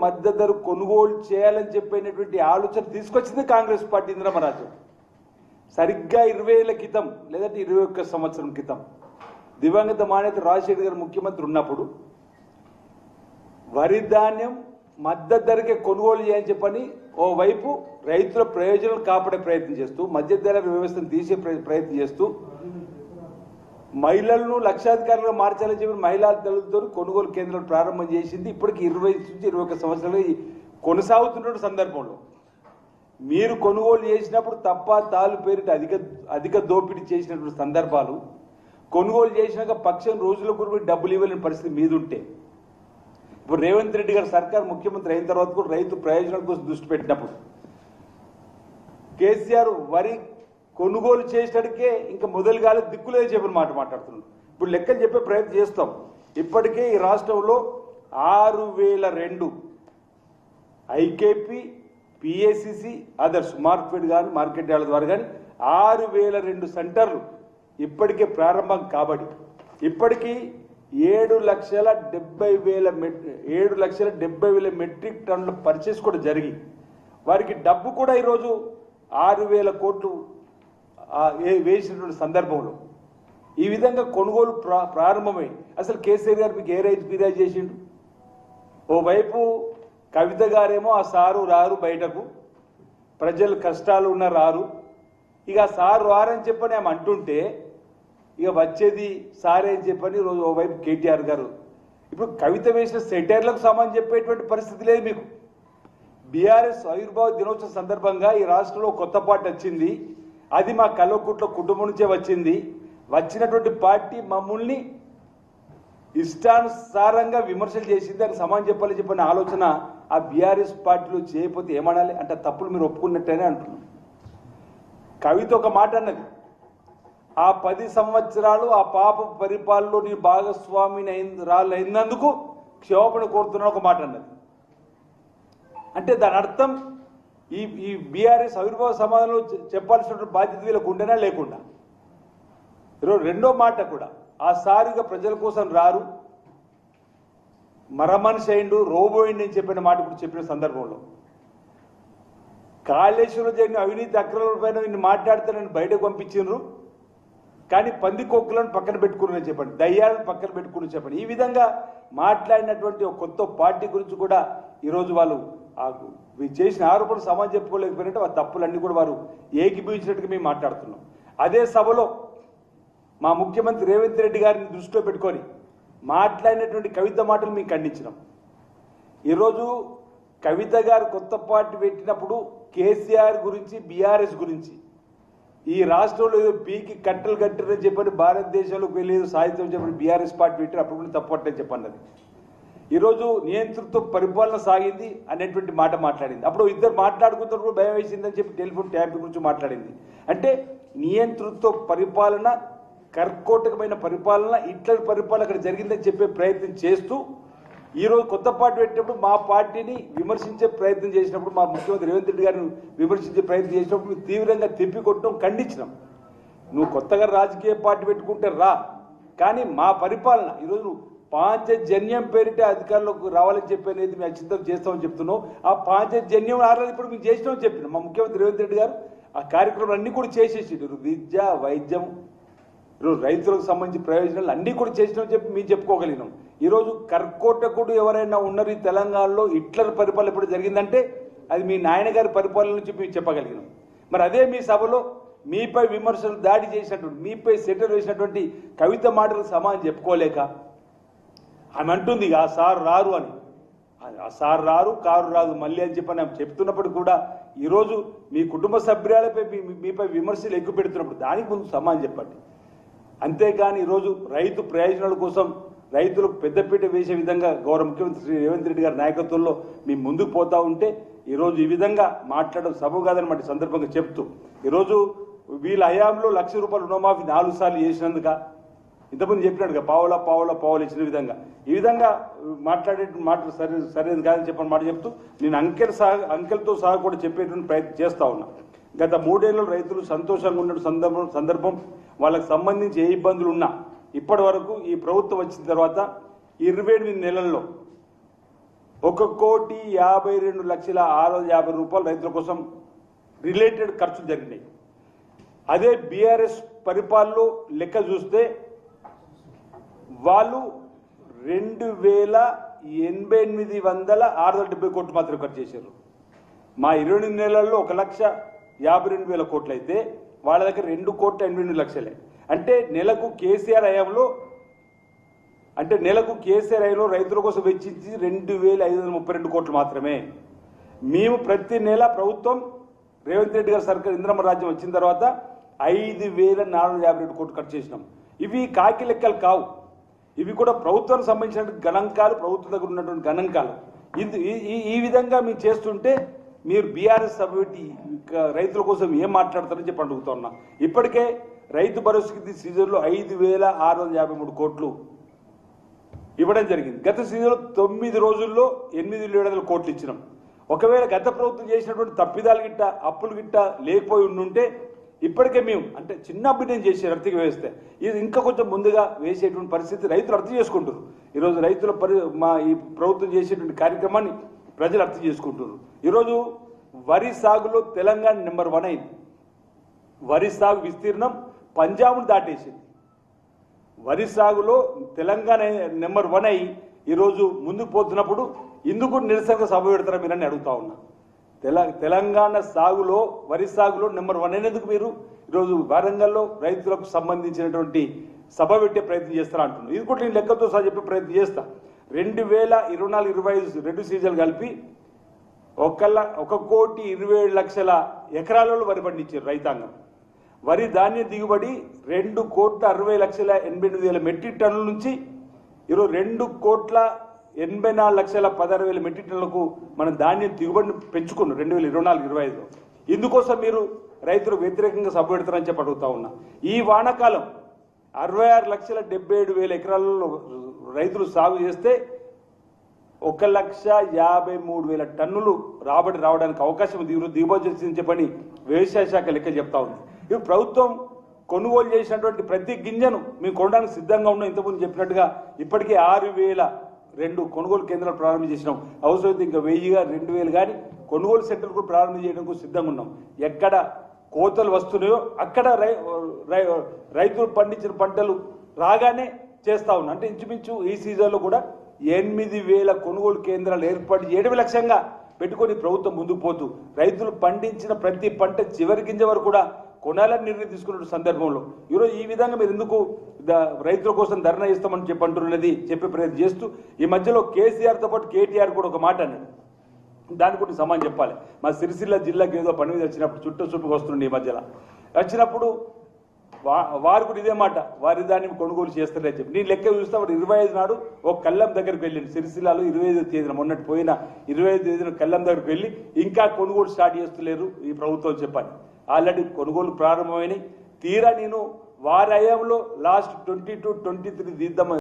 మద్దతు ధర కొనుగోలు చేయాలని చెప్పినటువంటి ఆలోచన తీసుకొచ్చింది కాంగ్రెస్ పార్టీ ఇంద్రమరాజు. సరిగ్గా 20 ఏళ్ల క్రితం లేదంటే 21 సంవత్సరం క్రితం దివంగత మానేత రాజశేఖర్ గారు ముఖ్యమంత్రి ఉన్నప్పుడు వరి ధాన్యం మద్దతు ధరకే కొనుగోలు చేయాలని చెప్పని ఓవైపు రైతుల ప్రయోజనాలు కాపాడే ప్రయత్నం చేస్తూ మద్దతు ధర వ్యవస్థను తీసే ప్రయత్నం చేస్తూ మహిళలను లక్షాధికారులుగా మార్చాలని చెప్పి మహిళా దళితులతో కొనుగోలు కేంద్రాలు ప్రారంభం చేసింది. ఇప్పటికి 20 నుంచి 21 సంవత్సరాలు కొనసాగుతున్న సందర్భంలో మీరు కొనుగోలు చేసినప్పుడు తప్ప తాలు పేరిట అధిక దోపిడీ చేసినటువంటి సందర్భాలు, కొనుగోలు చేసినాక పక్షం రోజుల కూడా డబ్బులు ఇవ్వలేని పరిస్థితి మీదుంటే, ఇప్పుడు రేవంత్ రెడ్డి గారు సర్కార్ ముఖ్యమంత్రి అయిన తర్వాత కూడా రైతు ప్రయోజనాల కోసం దృష్టి పెట్టినప్పుడు కేసీఆర్ వరి కొనుగోలు చేసేటడికే ఇంకా మొదలుగాలి దిక్కులే చెప్పిన మాట మాట్లాడుతున్నాడు. ఇప్పుడు లెక్కలు చెప్పే ప్రయత్నం చేస్తాం. ఇప్పటికే ఈ రాష్ట్రంలో 6002 ఐకేపీ, పిఏసిసి, అదర్స్ మార్కెట్ కానీ మార్కెట్ యార్డ్ల ద్వారా కానీ 6002 సెంటర్లు ఇప్పటికే ప్రారంభం కాబట్టి ఇప్పటికీ 7,70,000 మెట్రిక్ టన్నుల పర్చేస్ కూడా జరిగి వారికి డబ్బు కూడా ఈరోజు 6,000 కోట్లు వేసినటువంటి సందర్భంలో ఈ విధంగా కొనుగోలు ప్రారంభమై అసలు కేసీఆర్ గారు మీకు ఏ రైతు ఫిర్యాదు చేసిండు? ఓవైపు కవిత గారేమో ఆ సారు రారు, బయటకు ప్రజలు కష్టాలు ఉన్న రారు, ఇక సారు రారని చెప్పని ఆమె అంటుంటే ఇక వచ్చేది సారే అని చెప్పని రోజు ఓవైపు కేటీఆర్ గారు ఇప్పుడు కవిత వేసిన సెటైర్లకు సమానం చెప్పేటువంటి పరిస్థితి లేదు మీకు. బీఆర్ఎస్ ఆవిర్భావ దినోత్సవం సందర్భంగా ఈ రాష్ట్రంలో కొత్త పార్టీ వచ్చింది, అది మా కల్వకుట్ల కుటుంబం నుంచే వచ్చింది, వచ్చినటువంటి పార్టీ మమ్మల్ని ఇష్టానుసారంగా విమర్శలు చేసింది అని సమానం చెప్పాలని చెప్పిన ఆలోచన ఆ బీఆర్ఎస్ పార్టీలో చేయకపోతే ఏమనాలి అంటే తప్పులు మీరు ఒప్పుకున్నట్టేనే అంటున్నాం. కవిత ఒక మాట అన్నది, ఆ 10 సంవత్సరాలు ఆ పాప పరిపాలనలో నీ భాగస్వామిని అయినందుకు క్షమాపణ కోరుతున్నా ఒక మాట అన్నది. అంటే దాని అర్థం ఈ బీఆర్ఎస్ ఆవిర్భావ సమాధానంలో చెప్పాల్సినటువంటి బాధ్యత వీళ్ళకు ఉండేనా లేకుండా. ఈరోజు రెండో మాట కూడా ఆ సారిగా ప్రజల కోసం రారు, మరమనిషి అయిండు, రోబోయిండు అని చెప్పిన మాట కూడా చెప్పిన సందర్భంలో కాళేశ్వరంలో జరిగిన అవినీతి అక్రమాల పైన వీళ్ళు మాట్లాడితే నన్ను బయటకు పంపించిండ్రు, కానీ పందికొక్కులను పక్కన పెట్టుకుని చెప్పండి, దయ్యాలను పక్కన పెట్టుకుని చెప్పండి. ఈ విధంగా మాట్లాడినటువంటి ఒక కొత్త పార్టీ గురించి కూడా ఈరోజు వాళ్ళు చేసిన ఆరోపణలు సమాజం చెప్పుకోలేకపోయినట్టు ఆ తప్పులన్నీ కూడా వారు ఏకీభవించినట్టుగా మేము మాట్లాడుతున్నాం. అదే సభలో మా ముఖ్యమంత్రి రేవంత్ రెడ్డి గారిని దృష్టిలో పెట్టుకొని మాట్లాడినటువంటి కవిత మాటలు మేము ఖండించినాం. ఈరోజు కవిత గారు కొత్త పార్టీ పెట్టినప్పుడు కేసీఆర్ గురించి, బీఆర్ఎస్ గురించి ఈ రాష్ట్రంలో ఏదో పీకి కట్టలు కట్టారని చెప్పని భారతదేశంలోకి వెళ్ళి ఏదో సాహిత్యం చెప్పని బీఆర్ఎస్ పార్టీ పెట్టి అప్పుడు కూడా తప్పట్టని చెప్పన్నది. ఈరోజు నియంతృత్వ పరిపాలన సాగింది అనేటువంటి మాట మాట్లాడింది. అప్పుడు ఇద్దరు మాట్లాడుకుంటారు కూడా భయం వేసిందని చెప్పి టెలిఫోన్ ట్యాపింగ్ గురించి మాట్లాడింది. అంటే నియంతృత్వ పరిపాలన, కర్కోటకమైన పరిపాలన, హిట్లర్ పరిపాలన అక్కడ జరిగిందని చెప్పే ప్రయత్నం చేస్తూ ఈరోజు కొత్త పార్టీ పెట్టినప్పుడు మా పార్టీని విమర్శించే ప్రయత్నం చేసినప్పుడు, మా ముఖ్యమంత్రి రేవంత్ రెడ్డి గారిని విమర్శించే ప్రయత్నం చేసినప్పుడు తీవ్రంగా తిప్పికొట్టడం, ఖండించినాం. నువ్వు కొత్తగా రాజకీయ పార్టీ పెట్టుకుంటే రా, కానీ మా పరిపాలన ఈరోజు పాంచజన్యం పేరిట అధికారంలోకి రావాలని చెప్పనేది మేము చిత్తం చేస్తామని చెప్తున్నాం. ఆ పాంచజన్యం ఆరాధన ఇప్పుడు మేము చేసినామని చెప్పినాం. మా ముఖ్యమంత్రి రేవంత్ రెడ్డి గారు ఆ కార్యక్రమాలు అన్నీ కూడా చేసేసి విద్య, వైద్యం, ఈరోజు రైతులకు సంబంధించి ప్రయోజనాలు అన్నీ కూడా చేసినామని చెప్పి మేము చెప్పుకోగలిగినాం. ఈరోజు కర్కోటకుడు ఎవరైనా ఉన్నారు ఈ తెలంగాణలో, హిట్లర్ పరిపాలన ఎప్పుడు జరిగిందంటే అది మీ నాయన గారి పరిపాలన నుంచి మేము చెప్పగలిగినాం. మరి అదే మీ సభలో మీపై విమర్శలు దాడి చేసినటువంటి, మీపై సెటర్ వేసినటువంటి కవిత మాటలకు సమానం చెప్పుకోలేక ఆమె అంటుంది ఆ సార్ రారు అని. ఆ సార్ రారు, కారు రాదు మళ్ళీ అని చెప్పని ఆమె చెప్తున్నప్పుడు కూడా ఈరోజు మీ కుటుంబ సభ్యులపై మీపై విమర్శలు ఎక్కువ పెడుతున్నప్పుడు దానికి ముందు సమానం చెప్పండి. అంతేకాని ఈరోజు రైతు ప్రయోజనాల కోసం రైతులకు పెద్దపీట వేసే విధంగా గౌరవ ముఖ్యమంత్రి శ్రీ రేవంత్ రెడ్డి గారి నాయకత్వంలో మేము ముందుకు పోతా ఉంటే ఈరోజు ఈ విధంగా మాట్లాడడం సబబు కాదని మాట సందర్భంగా చెప్తూ ఈరోజు వీళ్ళ హయాంలో ₹1,00,000 రుణమాఫీ 4 సార్లు చేసినందుక ఇంతకుముందు చెప్పినట్టుగా పావులా ఇచ్చిన విధంగా ఈ విధంగా మాట్లాడే మాటలు సరైనది కాదని చెప్పని మాట చెప్తూ నేను అంకెలతో సహా కూడా చెప్పేటువంటి ప్రయత్నం చేస్తా ఉన్నా. గత 3 ఏళ్లలో రైతులు సంతోషంగా ఉన్న సందర్భం వాళ్ళకి సంబంధించి ఏ ఇబ్బందులు ఉన్నా ఇప్పటి వరకు ఈ ప్రభుత్వం వచ్చిన తర్వాత 28 నెలల్లో 1,52,650 రూపాయలు రైతుల కోసం రిలేటెడ్ ఖర్చులు జరిగినాయి. అదే బీఆర్ఎస్ పరిపాలనలో లెక్క చూస్తే వాళ్ళు 2,088,670 కోట్లు మాత్రం ఖర్చు చేశారు. మా 28 నెలల్లో 1,52,000 కోట్లు అయితే వాళ్ళ దగ్గర 2,88,00,000. అంటే నెలకు కేసీఆర్ హయాంలో రైతుల కోసం వెచ్చించి 2,532 కోట్లు మాత్రమే. మేము ప్రతి నెల ప్రభుత్వం రేవంత్ రెడ్డి గారి సర్కార్ ఇంద్రమ్మ రాజ్యం వచ్చిన తర్వాత 5,452 కోట్లు ఖర్చు చేసినాం. ఇవి కాకి లెక్కలు కావు, ఇవి కూడా ప్రభుత్వానికి సంబంధించిన గణాంకాలు, ప్రభుత్వం దగ్గర ఉన్నటువంటి గణాంకాలు. ఈ విధంగా మేము చేస్తుంటే మీరు బీఆర్ఎస్ సభ్యుడి రైతుల కోసం ఏం మాట్లాడతారని చెప్పి అడుగుతున్నా. ఇప్పటికే రైతు భరోసా సీజన్లో 5,653 కోట్లు ఇవ్వడం జరిగింది. గత సీజన్లో 9 రోజుల్లో 8,700 కోట్లు ఇచ్చినాం. ఒకవేళ గత ప్రభుత్వం చేసినటువంటి తప్పిదాలు గిట్ట అప్పులు గిట్ట లేకపోయి ఉండుంటే ఇప్పటికే మేము అంటే చిన్న అభినయం చేసే ఆర్థిక వ్యవస్థ ఇది ఇంకా కొంచెం ముందుగా వేసేటువంటి పరిస్థితి రైతులు అర్థం చేసుకుంటారు. ఈరోజు రైతుల మా ఈ ప్రభుత్వం చేసేటువంటి కార్యక్రమాన్ని ప్రజలు అర్థం చేసుకుంటున్నారు. ఈరోజు వరి సాగులో తెలంగాణ నెంబర్ 1 అయింది. వరి సాగు విస్తీర్ణం పంజాబ్ను దాటేసింది. వరి సాగులో తెలంగాణ నెంబర్ 1 అయి ఈరోజు ముందుకు పోతున్నప్పుడు ఇందుకు నిరసనగా సభ పెడతారా మీరని అడుగుతా ఉన్నా. తెలంగాణ సాగులో వరి సాగులో నెంబర్ 1 అయినందుకు మీరు ఈరోజు వరంగల్లో రైతులకు సంబంధించినటువంటి సభ పెట్టే ప్రయత్నం చేస్తారా అంటున్నారు. ఇది కూడా నేను లెక్కతో సహా చెప్పే ప్రయత్నం చేస్తా. 2024-25 రెండు సీజన్లు కలిపి 1,27,000 ఎకరాలలో వరి పండించారు రైతాంగం. వరి ధాన్యం దిగుబడి 2,60,88,000 మెట్రిక్ టన్నుల నుంచి ఈరోజు 2,84,16,000 మెట్రిక్ టన్నులకు మన ధాన్యం దిగుబడిని పెంచుకున్నాం 2024-25లో. ఇందుకోసం మీరు రైతులు వ్యతిరేకంగా సభ పెడతారని చెప్పి అడుగుతా ఉన్నా. ఈ వానాకాలం 66,77,000 ఎకరాలలో రైతులు సాగు చేస్తే 1,53,000 టన్నులు రాబడి రావడానికి అవకాశం దిగుబడి వచ్చిందని చెప్పని వ్యవసాయ శాఖ లెక్క చెప్తా ఉంది. ఇప్పుడు ప్రభుత్వం కొనుగోలు చేసినటువంటి ప్రతి గింజను మేము కొనడానికి సిద్ధంగా ఉన్నాం. ఇంతకుముందు చెప్పినట్టుగా ఇప్పటికే 6,002 కొనుగోలు కేంద్రాలు ప్రారంభం చేసినాం. అవసరమైతే ఇంకా 1,000 2,000 కానీ కొనుగోలు సెంటర్లు కూడా ప్రారంభం చేయడానికి సిద్ధంగా ఉన్నాం. ఎక్కడ కోతలు వస్తున్నాయో అక్కడ రైతులు పండించిన పంటలు రాగానే చేస్తా ఉన్నాం. అంటే ఇంచుమించు ఈ సీజన్లో కూడా 8,000 కొనుగోలు కేంద్రాలు ఏర్పాటు చేయడం లక్ష్యంగా పెట్టుకొని ప్రభుత్వం ముందుకు పోతూ రైతులు పండించిన ప్రతి పంట చివరి గింజ వరకు కూడా కొనాలని నిర్ణయం తీసుకున్న సందర్భంలో ఈరోజు ఈ విధంగా మీరు ఎందుకు రైతుల కోసం ధర్నా ఇస్తామని చెప్పంటున్నది చెప్పే ప్రయత్నం చేస్తూ ఈ మధ్యలో కేసీఆర్తో పాటు కేటీఆర్ కూడా ఒక మాట అన్నాడు. దానికి కూడా సమానం చెప్పాలి. మా సిరిసిల్ల జిల్లాకి ఏదో పని మీద వచ్చినప్పుడు చుట్టూ వస్తుండే ఈ మధ్యలో వచ్చినప్పుడు వారు కూడా ఇదే మాట, వారి దాన్ని కొనుగోలు చేస్తారని చెప్పి నేను లెక్క చూస్తే వాడు 25 నాడు ఒక కల్లం దగ్గరికి వెళ్ళింది. సిరిసిల్లాలో 25వ తేదీన మొన్నటి పోయిన 25వ తేదీన కల్లం దగ్గరికి వెళ్ళి ఇంకా కొనుగోలు స్టార్ట్ చేస్తలేరు ఈ ప్రభుత్వం చెప్పాలి. ఆల్రెడీ కొనుగోలు ప్రారంభమైనాయి. తీరా నేను వారి హయాంలో లాస్ట్ 22-23 తీద్దాం